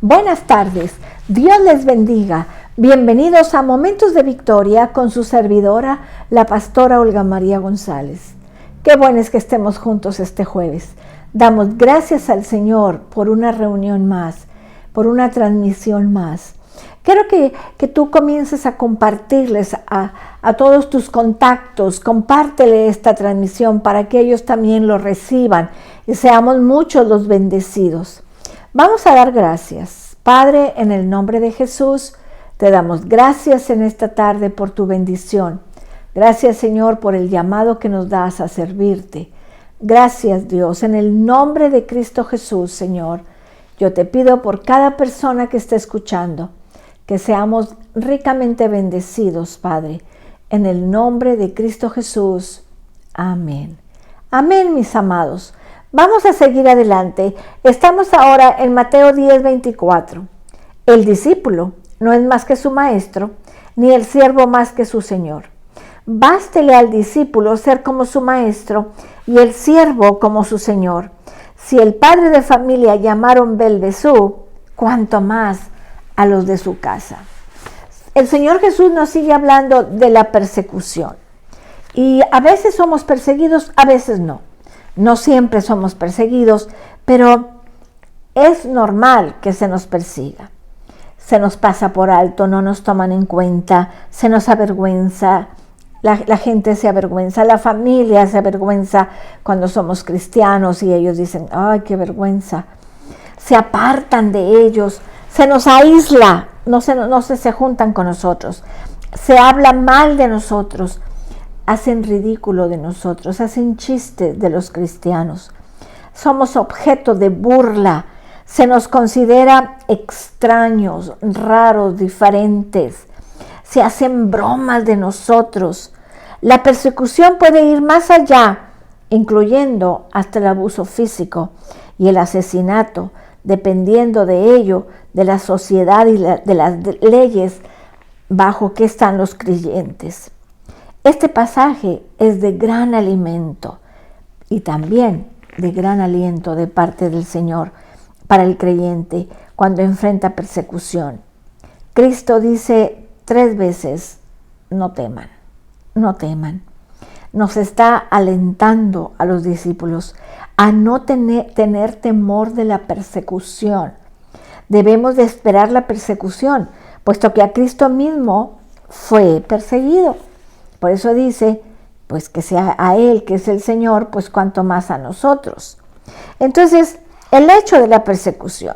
Buenas tardes, Dios les bendiga. Bienvenidos a Momentos de Victoria con su servidora, la pastora Olga María González. Qué bueno es que estemos juntos este jueves. Damos gracias al Señor por una reunión más, por una transmisión más. Quiero que tú comiences a compartirles a todos tus contactos, compártele esta transmisión para que ellos también lo reciban y seamos muchos los bendecidos. Vamos a dar gracias. Padre, en el nombre de Jesús, te damos gracias en esta tarde por tu bendición. Gracias, Señor, por el llamado que nos das a servirte. Gracias, Dios, en el nombre de Cristo Jesús, Señor. Yo te pido por cada persona que esté escuchando, que seamos ricamente bendecidos, Padre, en el nombre de Cristo Jesús. Amén. Amén, mis amados. Vamos a seguir adelante. Estamos ahora en Mateo 10:24. El discípulo no es más que su maestro, ni el siervo más que su señor. Bástele al discípulo ser como su maestro y el siervo como su señor. Si el padre de familia llamaron Belbesú, cuánto más a los de su casa. El Señor Jesús nos sigue hablando de la persecución. Y a veces somos perseguidos, a veces no. No siempre somos perseguidos, pero es normal que se nos persiga. Se nos pasa por alto, no nos toman en cuenta, se nos avergüenza, la gente se avergüenza, la familia se avergüenza cuando somos cristianos y ellos dicen, ¡ay, qué vergüenza! Se apartan de ellos, se nos aísla, no se juntan con nosotros, se habla mal de nosotros. Hacen ridículo de nosotros, hacen chistes de los cristianos. Somos objeto de burla, se nos considera extraños, raros, diferentes. Se hacen bromas de nosotros. La persecución puede ir más allá, incluyendo hasta el abuso físico y el asesinato, dependiendo de ello, de la sociedad y de las leyes bajo que están los creyentes. Este pasaje es de gran alimento y también de gran aliento de parte del Señor para el creyente cuando enfrenta persecución. Cristo dice 3 veces, no teman, no teman. Nos está alentando a los discípulos a no tener temor de la persecución. Debemos de esperar la persecución, puesto que a Cristo mismo fue perseguido. Por eso dice, pues que sea a Él, que es el Señor, pues cuanto más a nosotros. Entonces, el hecho de la persecución,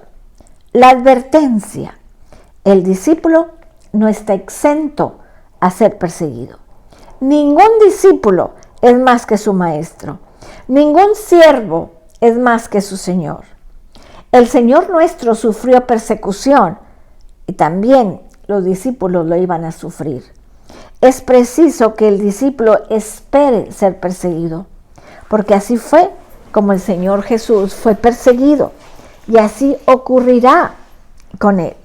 la advertencia, el discípulo no está exento a ser perseguido. Ningún discípulo es más que su maestro. Ningún siervo es más que su Señor. El Señor nuestro sufrió persecución y también los discípulos lo iban a sufrir. Es preciso que el discípulo espere ser perseguido, porque así fue como el Señor Jesús fue perseguido y así ocurrirá con Él.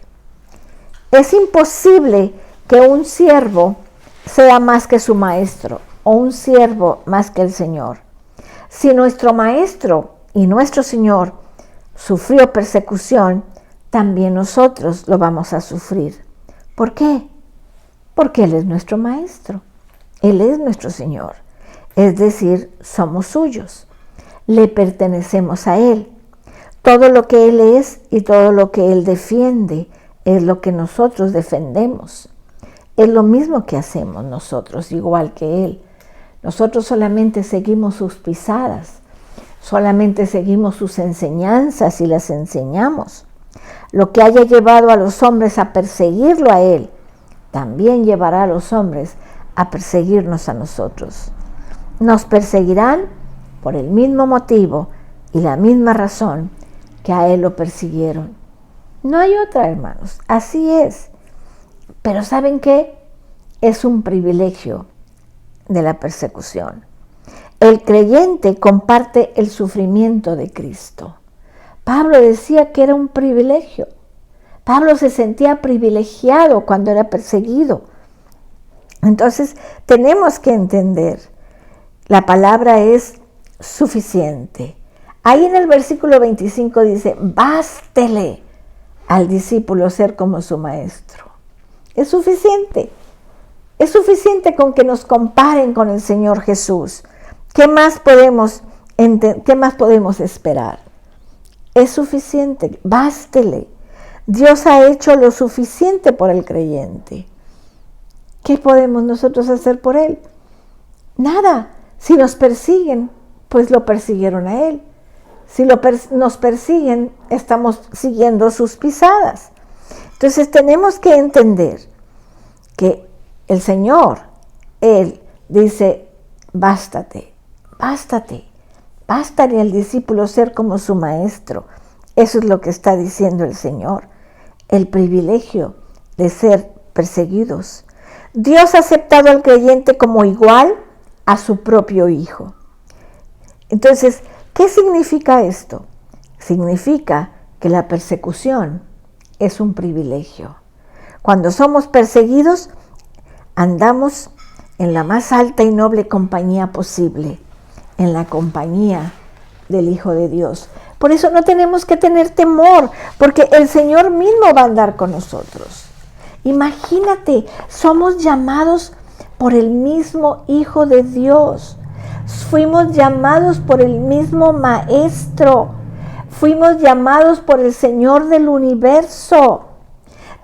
Es imposible que un siervo sea más que su maestro o un siervo más que el Señor. Si nuestro maestro y nuestro Señor sufrió persecución, también nosotros lo vamos a sufrir. ¿Por qué? Porque Él es nuestro maestro, Él es nuestro Señor, es decir, somos suyos, le pertenecemos a Él. Todo lo que Él es y todo lo que Él defiende es lo que nosotros defendemos. Es lo mismo que hacemos nosotros, igual que Él. Nosotros solamente seguimos sus pisadas, solamente seguimos sus enseñanzas y las enseñamos. Lo que haya llevado a los hombres a perseguirlo a Él, también llevará a los hombres a perseguirnos a nosotros. Nos perseguirán por el mismo motivo y la misma razón que a Él lo persiguieron. No hay otra, hermanos, así es. Pero ¿saben qué? Es un privilegio de la persecución. El creyente comparte el sufrimiento de Cristo. Pablo decía que era un privilegio. Pablo se sentía privilegiado cuando era perseguido. Entonces, tenemos que entender, la palabra es suficiente. Ahí en el versículo 25 dice, bástele al discípulo ser como su maestro. Es suficiente. Es suficiente con que nos comparen con el Señor Jesús. ¿Qué más podemos esperar? Es suficiente, bástele. Dios ha hecho lo suficiente por el creyente. ¿Qué podemos nosotros hacer por él? Nada. Si nos persiguen, pues lo persiguieron a él. Si nos persiguen, estamos siguiendo sus pisadas. Entonces tenemos que entender que el Señor, Él dice, bástale al discípulo ser como su maestro. Eso es lo que está diciendo el Señor, el privilegio de ser perseguidos. Dios ha aceptado al creyente como igual a su propio Hijo. Entonces, ¿qué significa esto? Significa que la persecución es un privilegio. Cuando somos perseguidos, andamos en la más alta y noble compañía posible, en la compañía del Hijo de Dios. Por eso no tenemos que tener temor, porque el Señor mismo va a andar con nosotros. Imagínate, somos llamados por el mismo Hijo de Dios. Fuimos llamados por el mismo Maestro. Fuimos llamados por el Señor del universo.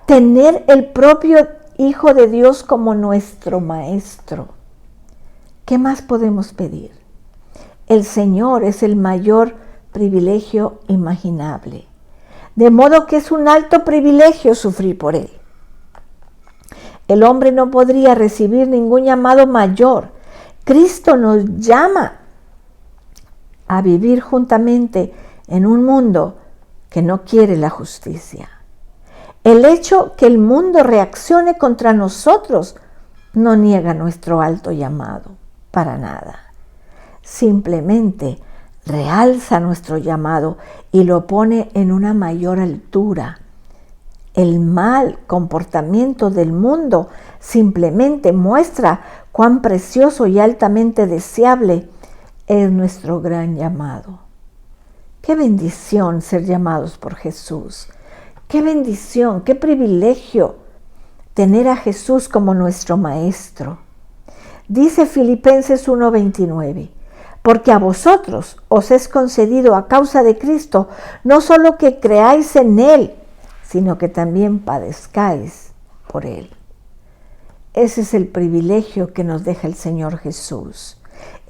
Tener el propio Hijo de Dios como nuestro Maestro. ¿Qué más podemos pedir? El Señor es el mayor privilegio imaginable. De modo que es un alto privilegio sufrir por Él. El hombre no podría recibir ningún llamado mayor. Cristo nos llama a vivir juntamente en un mundo que no quiere la justicia. El hecho que el mundo reaccione contra nosotros no niega nuestro alto llamado, para nada. Simplemente realza nuestro llamado y lo pone en una mayor altura. El mal comportamiento del mundo simplemente muestra cuán precioso y altamente deseable es nuestro gran llamado. Qué bendición ser llamados por Jesús. Qué bendición, qué privilegio tener a Jesús como nuestro Maestro. Dice Filipenses 1:29, porque a vosotros os es concedido a causa de Cristo, no solo que creáis en Él, sino que también padezcáis por Él. Ese es el privilegio que nos deja el Señor Jesús.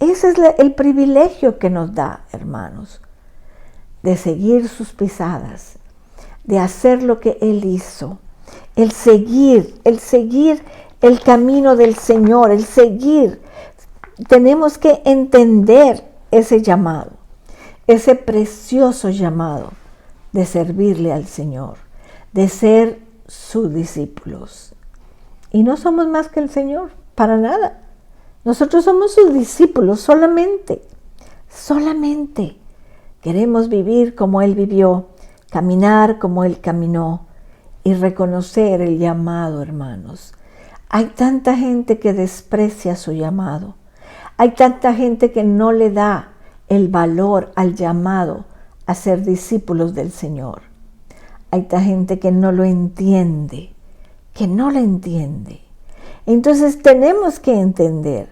Ese es el privilegio que nos da, hermanos, de seguir sus pisadas, de hacer lo que Él hizo, el seguir el camino del Señor, el seguir. Tenemos que entender ese llamado, ese precioso llamado de servirle al Señor, de ser sus discípulos. Y no somos más que el Señor, para nada. Nosotros somos sus discípulos solamente. Queremos vivir como Él vivió, caminar como Él caminó y reconocer el llamado, hermanos. Hay tanta gente que desprecia su llamado. Hay tanta gente que no le da el valor al llamado a ser discípulos del Señor. Hay tanta gente que no lo entiende, Entonces tenemos que entender.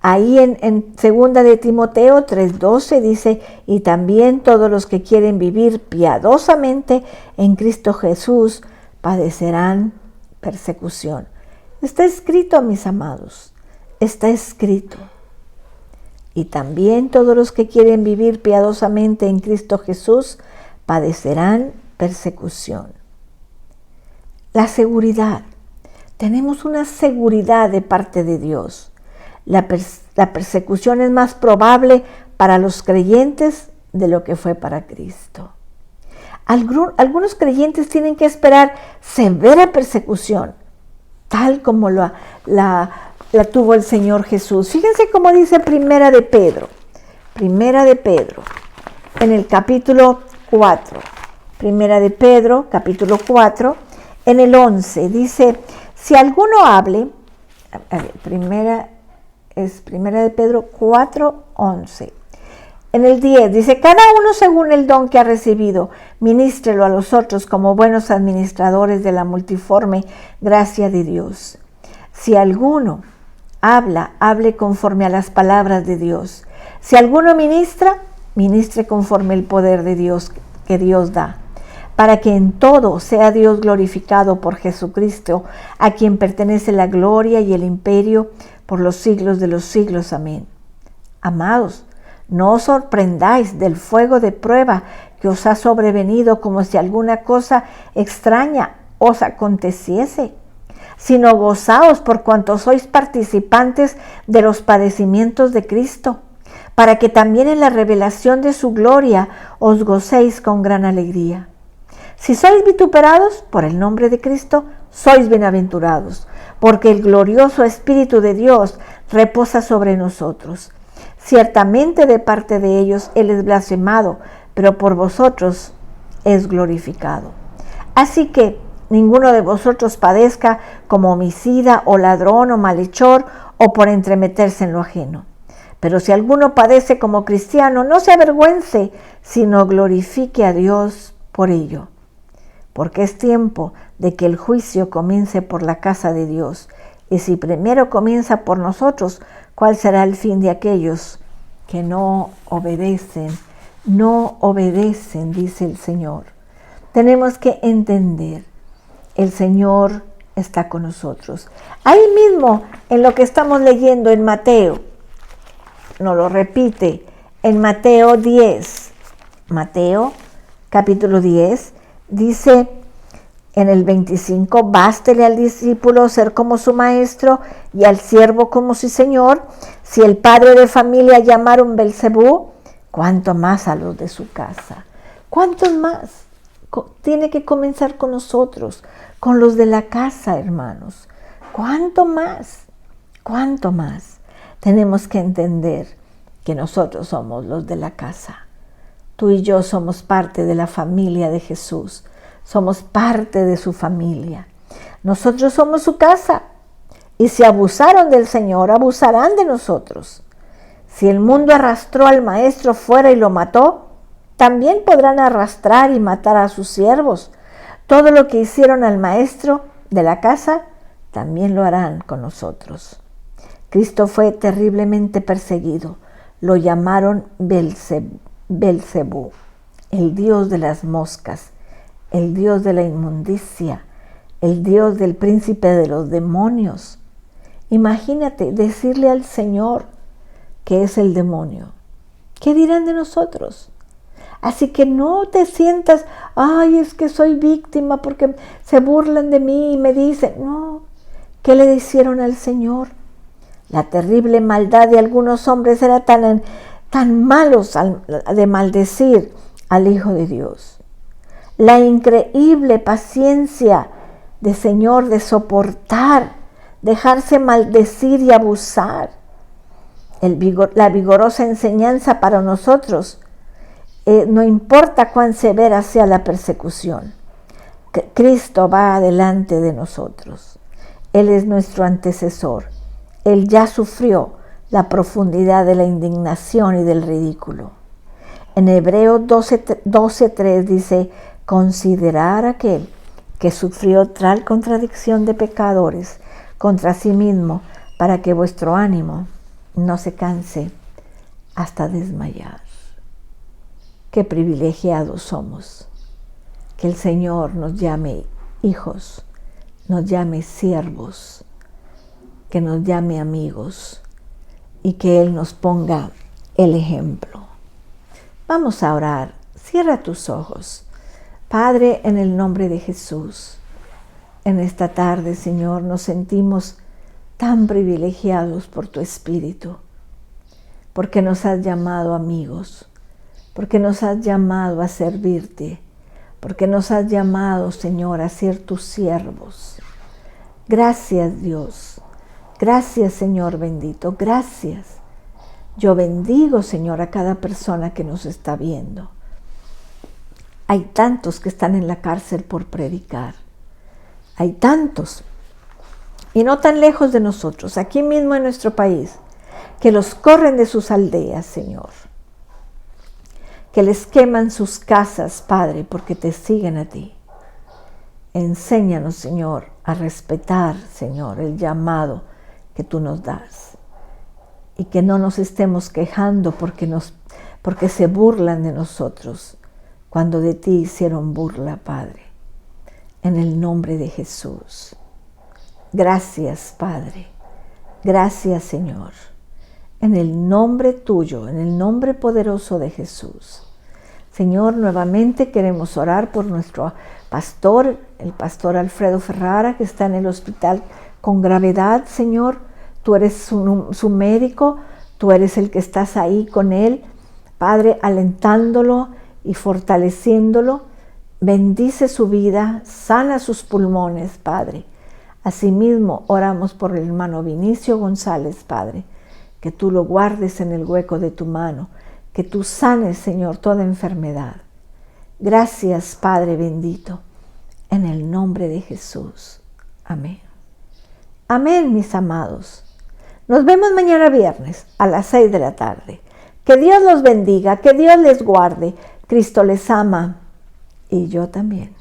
Ahí en 2 de Timoteo 3:12 dice, y también todos los que quieren vivir piadosamente en Cristo Jesús padecerán persecución. Está escrito, mis amados, está escrito. Y también todos los que quieren vivir piadosamente en Cristo Jesús padecerán persecución. La seguridad. Tenemos una seguridad de parte de Dios. La persecución es más probable para los creyentes de lo que fue para Cristo. Algunos creyentes tienen que esperar severa persecución, tal como la tuvo el Señor Jesús. Fíjense cómo dice Primera de Pedro, en el capítulo 4. Primera de Pedro, capítulo 4, en el 11, dice, si alguno hable, Primera de Pedro 4:11. En el 10 dice, cada uno según el don que ha recibido, ministrelo a los otros como buenos administradores de la multiforme gracia de Dios. Si alguno habla, hable conforme a las palabras de Dios. Si alguno ministra, ministre conforme el poder de Dios que Dios da, para que en todo sea Dios glorificado por Jesucristo, a quien pertenece la gloria y el imperio por los siglos de los siglos. Amén. Amados, no os sorprendáis del fuego de prueba que os ha sobrevenido como si alguna cosa extraña os aconteciese, sino gozaos por cuanto sois participantes de los padecimientos de Cristo, para que también en la revelación de su gloria os gocéis con gran alegría. Si sois vituperados por el nombre de Cristo, sois bienaventurados, porque el glorioso Espíritu de Dios reposa sobre nosotros. Ciertamente de parte de ellos Él es blasfemado, pero por vosotros es glorificado. Así que ninguno de vosotros padezca como homicida o ladrón o malhechor o por entremeterse en lo ajeno. Pero si alguno padece como cristiano, no se avergüence, sino glorifique a Dios por ello. Porque es tiempo de que el juicio comience por la casa de Dios. Y si primero comienza por nosotros, ¿cuál será el fin de aquellos que no obedecen? No obedecen, dice el Señor. Tenemos que entender, el Señor está con nosotros. Ahí mismo, en lo que estamos leyendo en Mateo, nos lo repite, en Mateo 10, Mateo capítulo 10, dice en el 25, bástele al discípulo ser como su maestro y al siervo como su señor. Si el padre de familia llamaron Belcebú, ¿cuánto más a los de su casa? ¿Cuántos más? Tiene que comenzar con nosotros, con los de la casa, hermanos. ¿Cuánto más? ¿Cuánto más? Tenemos que entender que nosotros somos los de la casa. Tú y yo somos parte de la familia de Jesús. Somos parte de su familia. Nosotros somos su casa. Y si abusaron del Señor, abusarán de nosotros. Si el mundo arrastró al maestro fuera y lo mató, también podrán arrastrar y matar a sus siervos. Todo lo que hicieron al maestro de la casa, también lo harán con nosotros. Cristo fue terriblemente perseguido. Lo llamaron Belcebú, el dios de las moscas, el dios de la inmundicia, el dios del príncipe de los demonios. Imagínate decirle al Señor que es el demonio. ¿Qué dirán de nosotros? Así que no te sientas, ay, es que soy víctima porque se burlan de mí y me dicen, no, ¿qué le hicieron al Señor? La terrible maldad de algunos hombres era tan malos de maldecir al Hijo de Dios. La increíble paciencia del Señor de soportar, dejarse maldecir y abusar. La vigorosa enseñanza para nosotros, no importa cuán severa sea la persecución, Cristo va adelante de nosotros. Él es nuestro antecesor. Él ya sufrió la profundidad de la indignación y del ridículo. En Hebreos 12:3 dice, considerar aquel que sufrió tal contradicción de pecadores contra sí mismo, para que vuestro ánimo no se canse hasta desmayar. Qué privilegiados somos. Que el Señor nos llame hijos, nos llame siervos, que nos llame amigos y que Él nos ponga el ejemplo. Vamos a orar. Cierra tus ojos. Padre, en el nombre de Jesús, en esta tarde, Señor, nos sentimos tan privilegiados por tu Espíritu, porque nos has llamado amigos, porque nos has llamado a servirte, porque nos has llamado, Señor, a ser tus siervos. Gracias, Dios. Gracias, Señor bendito. Gracias. Yo bendigo, Señor, a cada persona que nos está viendo. Hay tantos que están en la cárcel por predicar. Hay tantos, y no tan lejos de nosotros, aquí mismo en nuestro país, que los corren de sus aldeas, Señor. que les queman sus casas, Padre, porque te siguen a ti. Enséñanos, Señor, a respetar, Señor, el llamado que tú nos das. Y que no nos estemos quejando porque se burlan de nosotros, cuando de ti hicieron burla, Padre. En el nombre de Jesús. Gracias, Padre. Gracias, Señor. En el nombre tuyo, en el nombre poderoso de Jesús. Señor, nuevamente queremos orar por nuestro pastor, el pastor Alfredo Ferrara, que está en el hospital con gravedad, Señor. Tú eres su médico, tú eres el que estás ahí con él, Padre, alentándolo y fortaleciéndolo. Bendice su vida, sana sus pulmones, Padre. Asimismo, oramos por el hermano Vinicio González, Padre, que tú lo guardes en el hueco de tu mano, que tú sanes, Señor, toda enfermedad. Gracias, Padre bendito, en el nombre de Jesús. Amén. Amén, mis amados. Nos vemos mañana viernes a las 6 de la tarde. Que Dios los bendiga, que Dios les guarde. Cristo les ama y yo también.